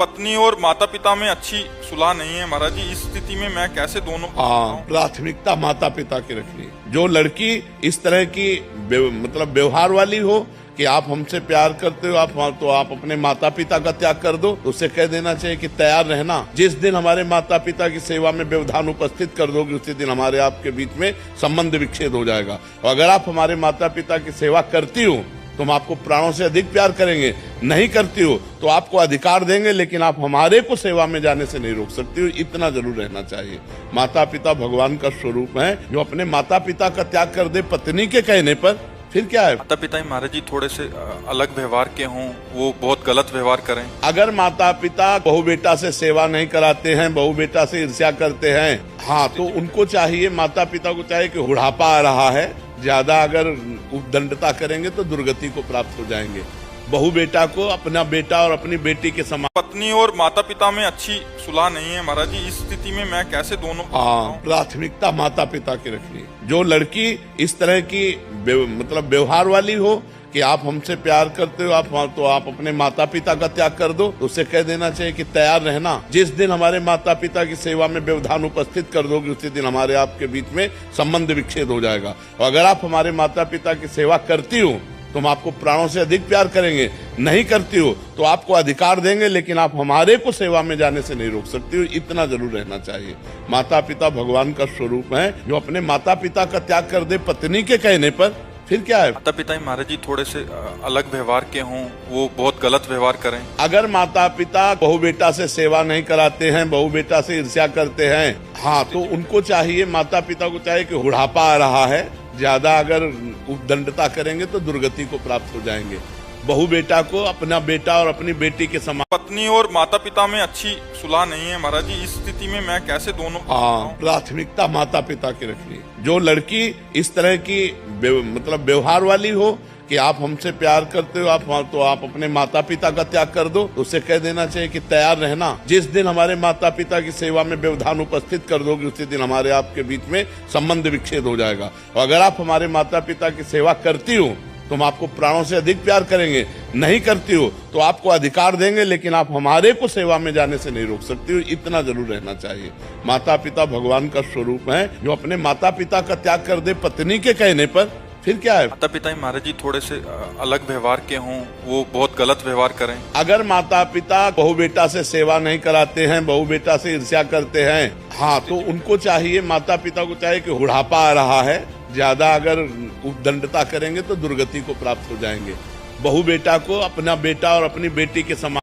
पत्नी और माता पिता में अच्छी सुलह नहीं है महाराज जी। इस स्थिति में मैं कैसे दोनों प्राथमिकता माता पिता की रखनी। जो लड़की इस तरह की मतलब व्यवहार वाली हो कि आप हमसे प्यार करते हो, आप अपने माता पिता का त्याग कर दो, तो उसे कह देना चाहिए कि तैयार रहना। जिस दिन हमारे माता पिता की सेवा में व्यवधान उपस्थित कर दोगे, उसी दिन हमारे आपके बीच में संबंध विच्छेद हो जाएगा। और अगर आप हमारे माता पिता की सेवा करती हो तो हम आपको प्राणों से अधिक प्यार करेंगे। नहीं करती हो तो आपको अधिकार देंगे, लेकिन आप हमारे को सेवा में जाने से नहीं रोक सकती हो। इतना जरूर रहना चाहिए। माता पिता भगवान का स्वरूप है। जो अपने माता पिता का त्याग कर दे पत्नी के कहने पर, फिर क्या है? माता पिता ही महाराज जी थोड़े से अलग व्यवहार के हों, वो बहुत गलत व्यवहार करें। अगर माता पिता बहू बेटा से सेवा नहीं कराते हैं, बहू बेटा से ईर्ष्या करते हैं, हाँ, तो उनको चाहिए, माता पिता को चाहिए कि बुढ़ापा आ रहा है, ज्यादा अगर उद्दंडता करेंगे तो दुर्गति को प्राप्त हो जाएंगे। बहू बेटा को अपना बेटा और अपनी बेटी के समान। पत्नी और माता पिता में अच्छी सुलह नहीं है महाराज जी। इस स्थिति में मैं कैसे दोनों प्राथमिकता माता पिता की रखनी। जो लड़की इस तरह की मतलब व्यवहार वाली हो कि आप हमसे प्यार करते हो, आप अपने माता पिता का त्याग कर दो, तो उसे कह देना चाहिए कि तैयार रहना। जिस दिन हमारे माता पिता की सेवा में व्यवधान उपस्थित कर दोगे, उसी दिन हमारे आपके बीच में संबंध विच्छेद हो जाएगा। और अगर आप हमारे माता पिता की सेवा करती हो तो हम आपको प्राणों से अधिक प्यार करेंगे। नहीं करती हो तो आपको अधिकार देंगे, लेकिन आप हमारे को सेवा में जाने से नहीं रोक सकती हो। इतना जरूर रहना चाहिए। माता पिता भगवान का स्वरूप है। जो अपने माता पिता का त्याग कर दे पत्नी के कहने पर, फिर क्या है? माता पिता ही महाराज जी थोड़े से अलग व्यवहार के हों, वो बहुत गलत व्यवहार करें। अगर माता पिता बहू बेटा से सेवा नहीं कराते हैं, बहू बेटा से ईर्ष्या करते हैं, हाँ, तो उनको चाहिए, माता पिता को चाहिए कि बुढ़ापा आ रहा है, ज्यादा अगर उद्दंडता करेंगे तो दुर्गति को प्राप्त हो जाएंगे। बहू बेटा को अपना बेटा और अपनी बेटी के समान। पत्नी और माता पिता में अच्छी सुलह नहीं है महाराज जी। इस स्थिति में मैं कैसे दोनों प्राथमिकता माता पिता की रखनी। जो लड़की इस तरह की मतलब व्यवहार वाली हो कि आप हमसे प्यार करते हो, आप अपने माता पिता का त्याग कर दो, तो उसे कह देना चाहिए कि तैयार रहना। जिस दिन हमारे माता पिता की सेवा में व्यवधान उपस्थित कर दोगे, उसी दिन हमारे आपके बीच में संबंध विच्छेद हो जाएगा। और अगर आप हमारे माता पिता की सेवा करती हो तो हम आपको प्राणों से अधिक प्यार करेंगे। नहीं करती हो तो आपको अधिकार देंगे, लेकिन आप हमारे को सेवा में जाने से नहीं रोक सकती हो। इतना जरूर रहना चाहिए। माता पिता भगवान का स्वरूप है। जो अपने माता पिता का त्याग कर दे पत्नी के कहने पर, फिर क्या है? माता पिता ही महाराज जी थोड़े से अलग व्यवहार के हों, वो बहुत गलत व्यवहार करें। अगर माता पिता बहू बेटा से सेवा नहीं कराते हैं, बहू बेटा से ईर्ष्या करते हैं, हाँ, तो उनको चाहिए, माता पिता को चाहिए कि बुढ़ापा आ रहा है, ज्यादा अगर उद्दंडता करेंगे तो दुर्गति को प्राप्त हो जाएंगे। बहू बेटा को अपना बेटा और अपनी बेटी के समान।